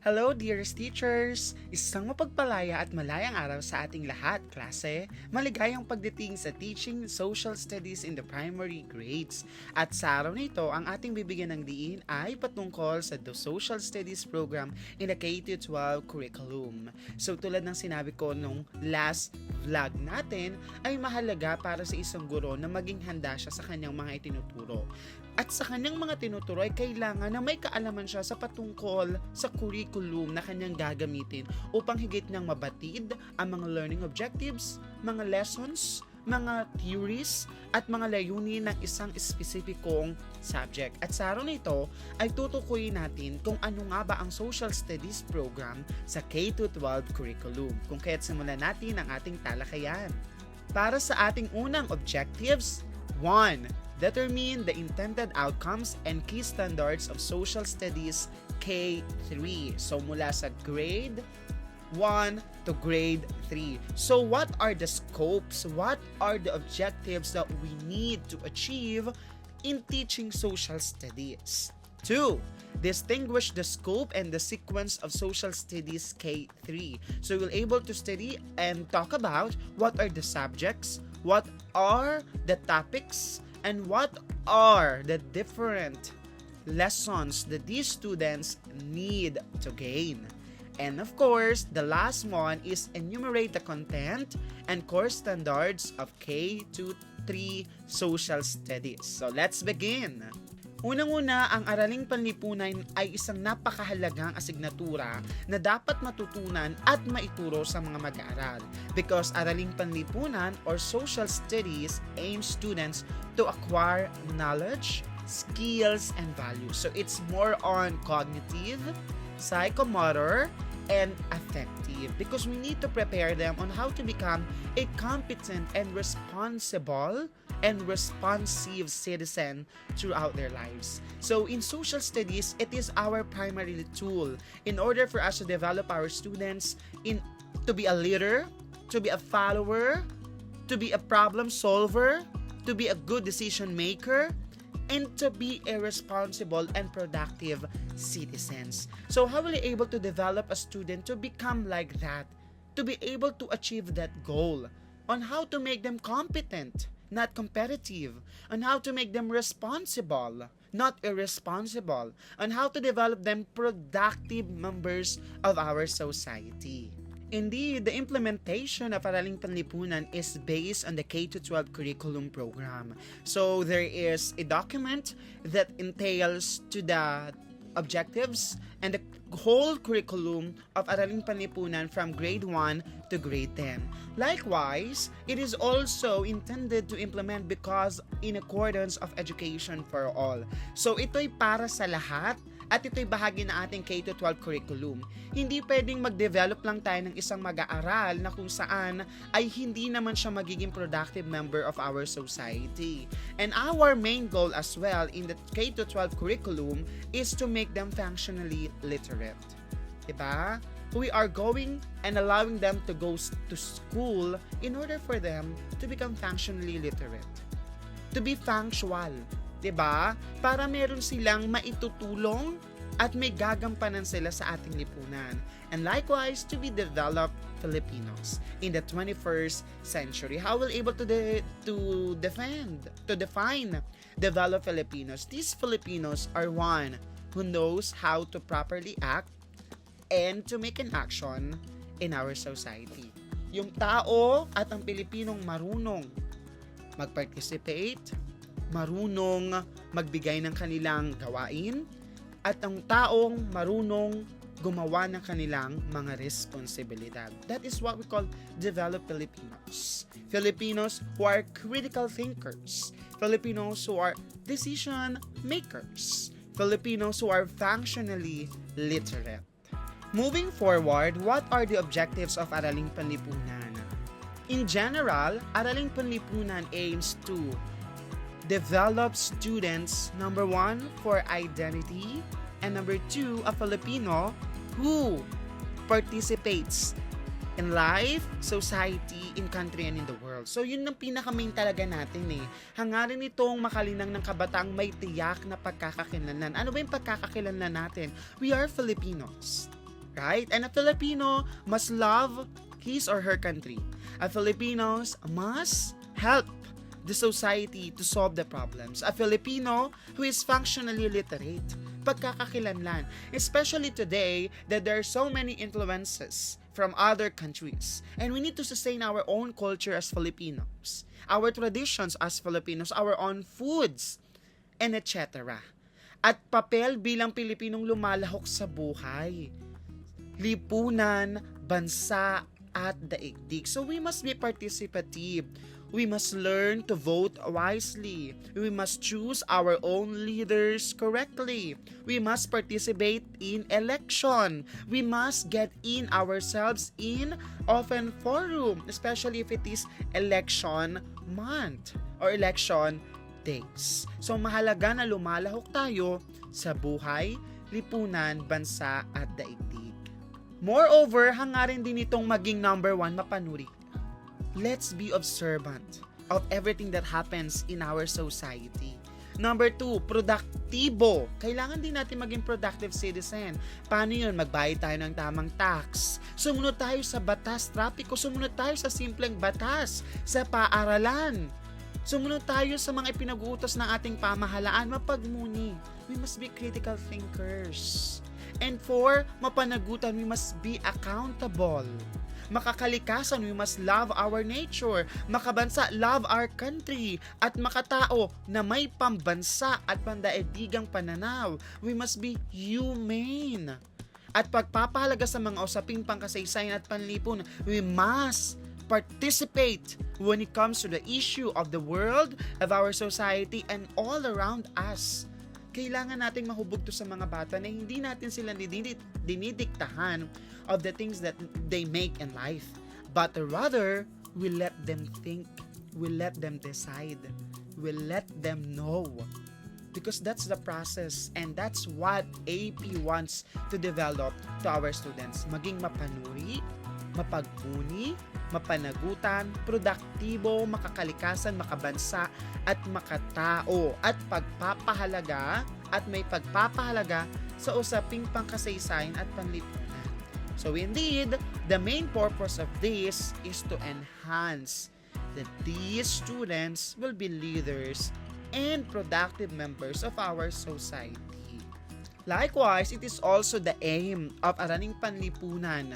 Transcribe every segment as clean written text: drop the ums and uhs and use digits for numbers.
Hello, dearest teachers! Isang mapagpalaya at malayang araw sa ating lahat, klase. Maligayang pagdating sa Teaching Social Studies in the Primary Grades. At sa araw na ito, ang ating bibigyan ng diin ay patungkol sa The Social Studies Program in the K-12 curriculum. So tulad ng sinabi ko nung last vlog natin, ay mahalaga para sa isang guro na maging handa siya sa kanyang mga itinuturo. At sa kanyang mga tinuturo ay kailangan na may kaalaman siya sa patungkol sa curriculum na kanyang gagamitin upang higit niyang mabatid ang mga learning objectives, mga lessons, mga theories, at mga layunin ng isang espesipikong subject. At sa araw na ito ay tutukuyin natin kung ano nga ba ang Social Studies program sa K-12 curriculum. Kung kaya't simulan natin ang ating talakayan. Para sa ating unang objectives, 1. Determine the intended outcomes and key standards of Social Studies K-3. So mula sa grade 1 to grade 3. So what are the scopes? What are the objectives that we need to achieve in teaching social studies? 2. Distinguish the scope and the sequence of Social Studies K-3. So you'll able to study and talk about what are the subjects, what are the topics, and what are the different lessons that these students need to gain. And of course, the last one is enumerate the content and course standards of K-3 social studies. So let's begin. Unang-una, ang Araling Panlipunan ay isang napakahalagang asignatura na dapat matutunan at maituro sa mga mag-aaral because Araling Panlipunan or Social Studies aims students to acquire knowledge, skills, and values. So it's more on cognitive, psychomotor, and affective because we need to prepare them on how to become a competent and responsible and responsive citizen throughout their lives. So in social studies, it is our primary tool in order for us to develop our students to be a leader, to be a follower, to be a problem solver, to be a good decision maker, and to be a responsible and productive citizens. So how will you able to develop a student to become like that, to be able to achieve that goal, on how to make them competent, not competitive, on how to make them responsible, not irresponsible, on how to develop them productive members of our society. Indeed, the implementation of Araling Panlipunan is based on the K-12 curriculum program. So there is a document that entails to the objectives and the whole curriculum of Araling Panlipunan from grade 1 to grade 10. Likewise, it is also intended to implement because in accordance of education for all. So ito'y para sa lahat at ito'y bahagi ng ating K-12 curriculum. Hindi pwedeng mag-develop lang tayo ng isang mag-aaral na kung saan ay hindi naman siya magiging productive member of our society. And our main goal as well in the K-12 curriculum is to make them functionally literate. Diba? We are going and allowing them to go to school in order for them to become functionally literate. To be functional. Diba? Para meron silang maitutulong at may gagampanan sila sa ating lipunan. And likewise, to be developed Filipinos in the 21st century. How will able to define develop Filipinos? These Filipinos are one who knows how to properly act and to make an action in our society. Yung tao at ang Pilipinong marunong mag-participate, marunong magbigay ng kanilang gawain, at ang taong marunong gumawa ng kanilang mga responsibilidad. That is what we call develop Filipinos. Filipinos who are critical thinkers. Filipinos who are decision makers. Filipinos who are functionally literate. Moving forward, what are the objectives of Araling Panlipunan? In general, Araling Panlipunan aims to develop students, number 1, for identity, and number 2, a Filipino who participates in life, society, in country, and in the world. So yun ang pinaka-main talaga natin eh. Hangarin itong makalinang ng kabataang may tiyak na pagkakakilanlan. Ano ba yung pagkakakilanlan natin? We are Filipinos. right? And a Filipino must love his or her country. A Filipinos must help the society to solve the problems. A Filipino who is functionally literate, pagkakakilanlan, especially today that there are so many influences from other countries. And we need to sustain our own culture as Filipinos, our traditions as Filipinos, our own foods, and etc. At papel bilang Pilipinong lumalahok sa buhay, lipunan, bansa, at daigdig. So we must be participative. We must learn to vote wisely. We must choose our own leaders correctly. We must participate in election. We must get in ourselves in often forum, especially if it is election month or election days. So mahalaga na lumalahok tayo sa buhay, lipunan, bansa at daigdig. Moreover, hangarin din itong maging number 1, mapanuri. Let's be observant of everything that happens in our society. Number 2, produktibo. Kailangan din natin maging productive citizen. Paano yun? Magbayad tayo ng tamang tax. Sumunod tayo sa batas, trapiko. Sumunod tayo sa simpleng batas, sa paaralan. Sumunod tayo sa mga ipinag-uutos ng ating pamahalaan. Mapagmuni. We must be critical thinkers. And 4, mapanagutan, we must be accountable. Makakalikasan, we must love our nature. Makabansa, love our country. At makatao na may pambansa at pandaigdigang pananaw, we must be humane. At pagpapahalaga sa mga usaping pangkasaysayan at panlipon, we must participate when it comes to the issue of the world, of our society, and all around us. Kailangan nating mahubog to sa mga bata na hindi natin sila dinidiktahan of the things that they make in life. But rather, we let them think, we let them decide, we let them know. Because that's the process and that's what AP wants to develop to our students. Maging mapanuri, mapagpuni, mapanagutan, produktibo, makakalikasan, makabansa, at makatao, at pagpapahalaga, at may pagpapahalaga sa usaping pangkasaysayan at panlipunan. So indeed, the main purpose of this is to enhance that these students will be leaders and productive members of our society. Likewise, it is also the aim of Araling Panlipunan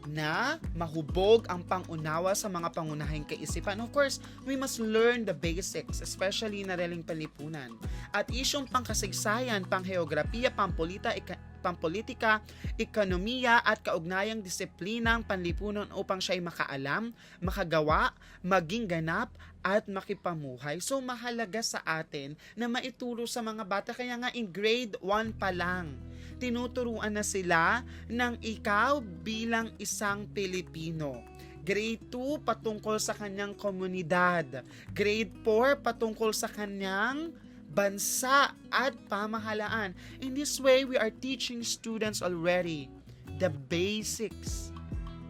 na mahubog ang pangunawa sa mga pangunahing kaisipan. Of course, we must learn the basics, especially na Araling Panlipunan. At isyong pangkasaysayan, pangheograpiya, pampolitika, ekonomiya at kaugnayang disiplinang panlipunan upang siya'y makaalam, makagawa, maging ganap, at makipamuhay. So mahalaga sa atin na maituro sa mga bata. Kaya nga in grade 1 pa lang, tinuturuan na sila ng ikaw bilang isang Pilipino. Grade 2 patungkol sa kanyang komunidad. Grade 4 patungkol sa kanyang bansa at pamahalaan. In this way, we are teaching students already the basics,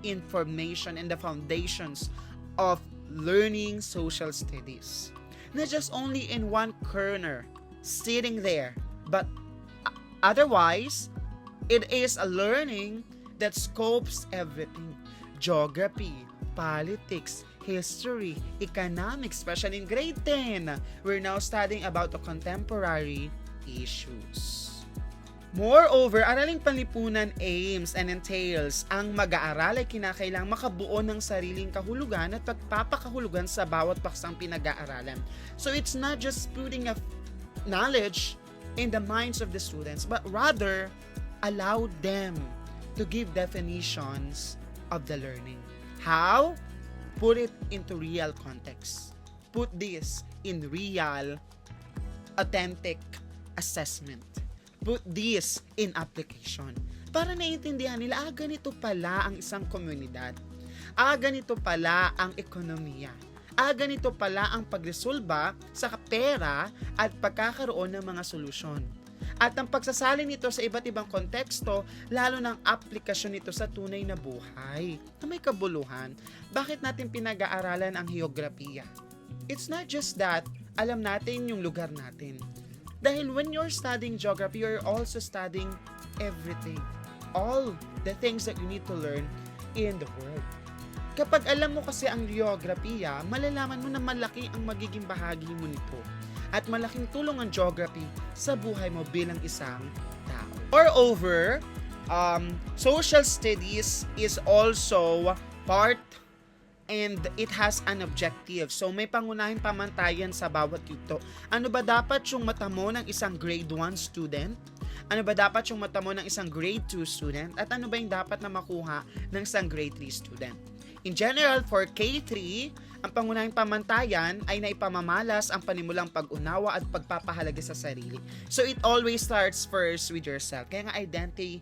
information, and the foundations of learning social studies. Not just only in one corner, sitting there, but otherwise, it is a learning that scopes everything. Geography, politics, history, economics, especially in grade 10. We're now studying about the contemporary issues. Moreover, Araling Panlipunan aims and entails ang mag-aaral ay kinakailangang makabuo ng sariling kahulugan at pagpapakahulugan sa bawat paksang pinag-aaralan. So it's not just putting a knowledge in the minds of the students, but rather allow them to give definitions of the learning. How? Put it into real context. Put this in real, authentic assessment. Put this in application. Para naiintindihan nila, ganito pala ang isang komunidad. Ganito pala ang ekonomiya. Ganito pala ang pagresolba sa pera at pagkakaroon ng mga solusyon. At ang pagsasalin nito sa iba't ibang konteksto, lalo ng aplikasyon nito sa tunay na buhay na may kabuluhan. Bakit natin pinag-aaralan ang heograpiya? It's not just that alam natin yung lugar natin. Dahil when you're studying geography, you're also studying everything. all the things that you need to learn in the world. Kapag alam mo kasi ang geografiya, malalaman mo na malaki ang magiging bahagi mo nito. At malaking tulong ang geography sa buhay mo bilang isang tao. Moreover, social studies is also part and it has an objective. So may pangunahing pamantayan sa bawat yugto. Ano ba dapat yung mata mo ng isang grade 1 student? Ano ba dapat yung mata mo ng isang grade 2 student? At ano ba yung dapat na makuha ng isang grade 3 student? In general, for K3, ang pangunahing pamantayan ay naipamamalas ang panimulang pag-unawa at pagpapahalaga sa sarili. So it always starts first with yourself. Kaya nga identity,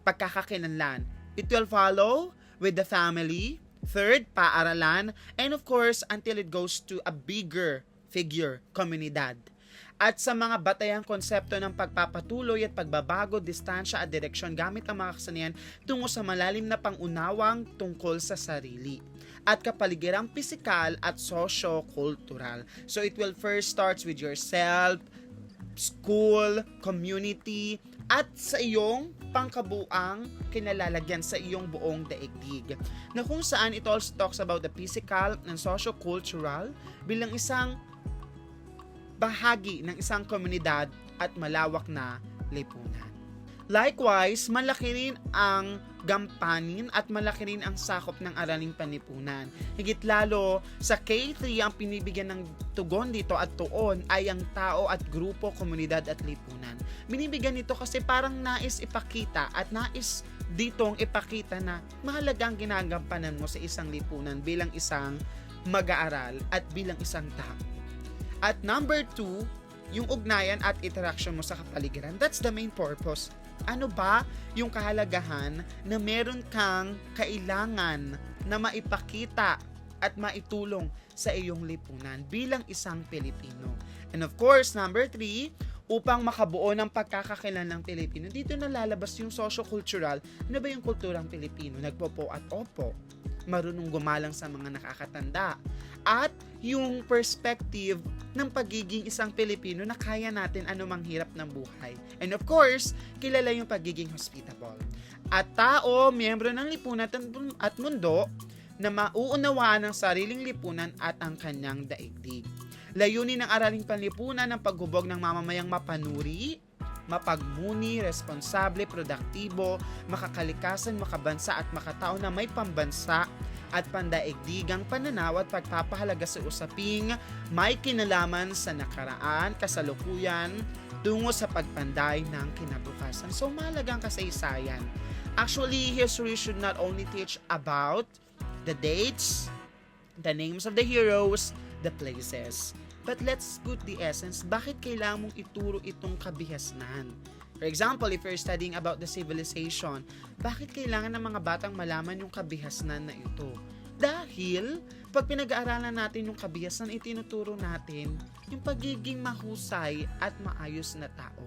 pagkakakilanlan. It will follow with the family, third, paaralan, and of course, until it goes to a bigger figure, komunidad. At sa mga batayang konsepto ng pagpapatuloy at pagbabago, distansya at direksyon gamit ang mga kasanayan tungo sa malalim na pangunawang tungkol sa sarili at kapaligirang pisikal at socio-cultural. So it will first starts with yourself, school, community, at sa iyong pangkabuang kinalalagyan sa iyong buong daigdig. Na kung saan it also talks about the physical and socio-cultural bilang isang bahagi ng isang komunidad at malawak na lipunan. Likewise, malaki rin ang gampanin at malaki rin ang sakop ng araling panlipunan. Higit lalo sa K3, ang pinibigyan ng tugon dito at tuon ay ang tao at grupo, komunidad at lipunan. Binibigyan nito kasi parang nais ipakita at nais ditong ipakita na mahalaga ang ginagampanan mo sa isang lipunan bilang isang mag-aaral at bilang isang tao. At number 2, yung ugnayan at interaction mo sa kapaligiran. That's the main purpose. Ano ba yung kahalagahan na meron kang kailangan na maipakita at maitulong sa iyong lipunan bilang isang Pilipino? And of course, number 3, upang makabuo ng pagkakakilanlang Pilipino, dito nalalabas yung socio-cultural. Ano ba yung kulturang Pilipino? Nagpopo at opo. Marunong gumalang sa mga nakakatanda. At yung perspective ng pagiging isang Pilipino na kaya natin anumang hirap ng buhay. And of course, kilala yung pagiging hospitable. At tao, miyembro ng lipunan at mundo na mauunawaan ang sariling lipunan at ang kanyang daigdig. Layunin ng araling panlipunan ng paghubog ng mamamayang mapanuri, mapagmuni, responsable, produktibo, makakalikasan, makabansa at makatao na may pambansa at pandaigdigang pananaw at pagpapahalaga sa usaping may kinalaman sa nakaraan, kasalukuyan, tungo sa pagpanday ng kinabukasan. So, mahalagang kasaysayan. Actually, history should not only teach about the dates, the names of the heroes, the places. But let's put the essence, bakit kailangan mong ituro itong kabihasnan? For example, if you're studying about the civilization, bakit kailangan ng mga batang malaman yung kabihasnan na ito? Dahil, pag pinag-aaralan natin yung kabihasnan, itinuturo natin yung pagiging mahusay at maayos na tao.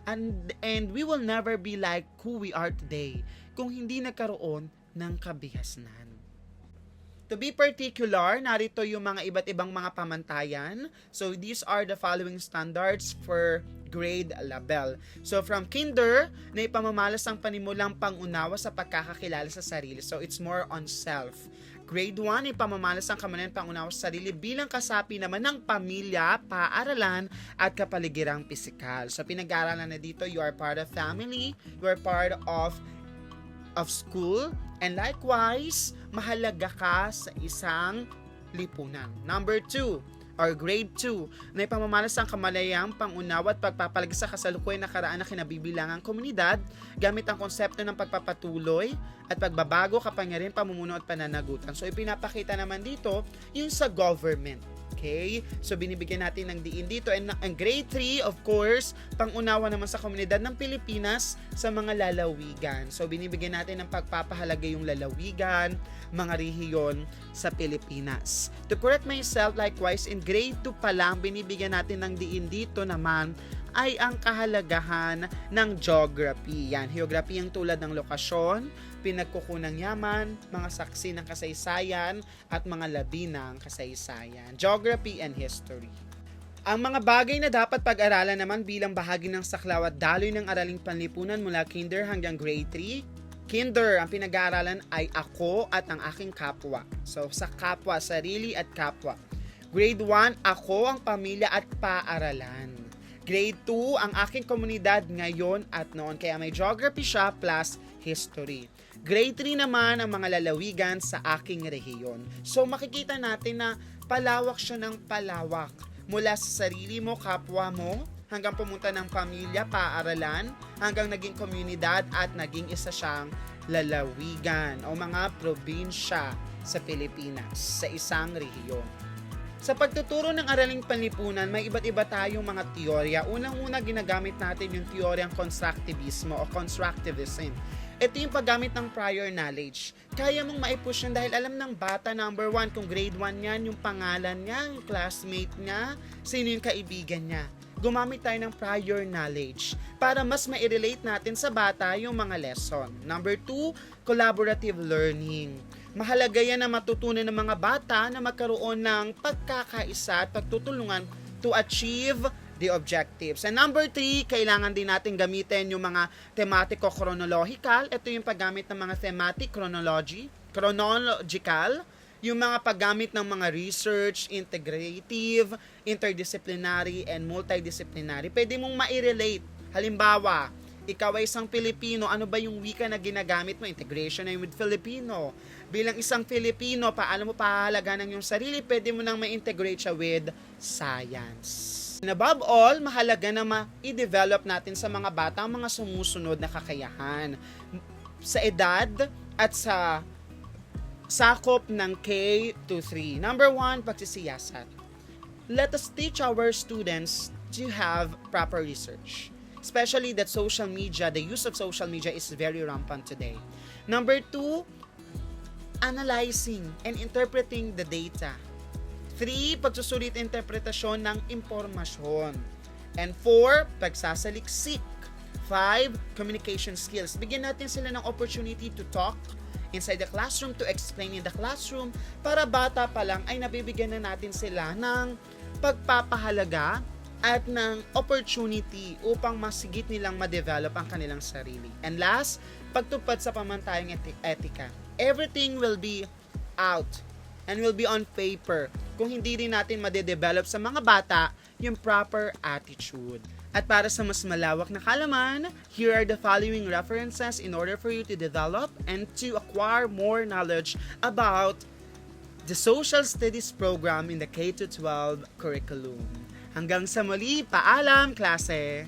And we will never be like who we are today kung hindi nagkaroon ng kabihasnan. To be particular, narito yung mga iba't ibang mga pamantayan. So, these are the following standards for grade level. So, from kinder, na ipamamalas ang panimulang pangunawa sa pagkakakilala sa sarili. So, it's more on self. Grade 1, ipamamalas ang kamanayan pangunawa sa sarili bilang kasapi naman ng pamilya, paaralan, at kapaligirang pisikal. So, pinag-aaralan na dito, you are part of family, you are part of school, and likewise, mahalaga ka sa isang lipunan. Number 2, or grade 2, na ipamamalas ang kamalayang pangunawa at pagpapalagi sa kasalukuyan na karaan na kinabibilangang komunidad gamit ang konsepto ng pagpapatuloy at pagbabago, kapangyarihan, pamumuno at pananagutan. So, ipinapakita naman dito yung sa government. Okay? So, binibigyan natin ng diin dito. And ang grade 3, of course, pangunawa naman sa komunidad ng Pilipinas sa mga lalawigan. So, binibigyan natin ng pagpapahalaga yung lalawigan, mga rehiyon sa Pilipinas. To correct myself, likewise, in grade 2 pa lang, binibigyan natin ng diin dito naman ay ang kahalagahan ng geography. Yan, geography ang tulad ng lokasyon, pinagkukunang yaman, mga saksi ng kasaysayan, at mga labi ng kasaysayan. Geography and history. Ang mga bagay na dapat pag-aralan naman bilang bahagi ng saklaw at daloy ng araling panlipunan mula kinder hanggang grade 3. Kinder, ang pinag-aaralan ay ako at ang aking kapwa. So, sa kapwa, sarili at kapwa. Grade 1, ako, ang pamilya at paaralan. Grade 2, ang aking komunidad ngayon at noon. Kaya may geography siya plus history. Grade 3 naman ang mga lalawigan sa aking rehiyon. So, makikita natin na palawak siya ng palawak. Mula sa sarili mo, kapwa mo, hanggang pumunta ng pamilya, paaralan, hanggang naging komunidad at naging isa siyang lalawigan o mga probinsya sa Pilipinas, sa isang rehiyon. Sa pagtuturo ng araling panlipunan, may iba't iba tayong mga teorya. Unang-una, ginagamit natin yung teoryang constructivismo o constructivism. Ito yung paggamit ng prior knowledge. Kaya mong maipush yun dahil alam ng bata, number 1, kung grade 1 yan, yung pangalan niya, yung classmate niya, sino yung kaibigan niya. Gumamit tayo ng prior knowledge para mas ma-relate natin sa bata yung mga lesson. Number 2, collaborative learning. Mahalaga yan na matutunan ng mga bata na magkaroon ng pagkakaisa at pagtutulungan to achieve the objectives. And number 3, kailangan din natin gamitin yung mga tematiko-chronological. Ito yung paggamit ng mga thematic chronological, yung mga paggamit ng mga research, integrative, interdisciplinary, and multidisciplinary. Pwede mong ma-relate. Halimbawa, ikaw ay isang Pilipino, ano ba yung wika na ginagamit mo? Integration na with Filipino. Bilang isang Filipino, paano mo pahahalagan ng iyong sarili? Pwede mo nang ma-integrate siya with science. And above all, mahalaga na ma-i-develop natin sa mga bata ang mga sumusunod na kakayahan. Sa edad at sa sakop ng K to 3. Number 1, pagsisiyasat. Let us teach our students to have proper research. Especially that social media, the use of social media is very rampant today. Number 2, analyzing and interpreting the data. 3, pagsusulit interpretasyon ng impormasyon. And 4, pagsasaliksik. 5, communication skills. Bigyan natin sila ng opportunity to talk inside the classroom, to explain in the classroom, para bata pa lang ay nabibigyan na natin sila ng pagpapahalaga at ng opportunity upang masigit nilang ma-develop ang kanilang sarili. And last, pagtupad sa pamantayang etika. Everything will be out and will be on paper kung hindi rin natin ma-develop sa mga bata yung proper attitude. At para sa mas malawak na kaalaman, here are the following references in order for you to develop and to acquire more knowledge about the Social Studies program in the K-12 curriculum. Hanggang sa muli, paalam klase!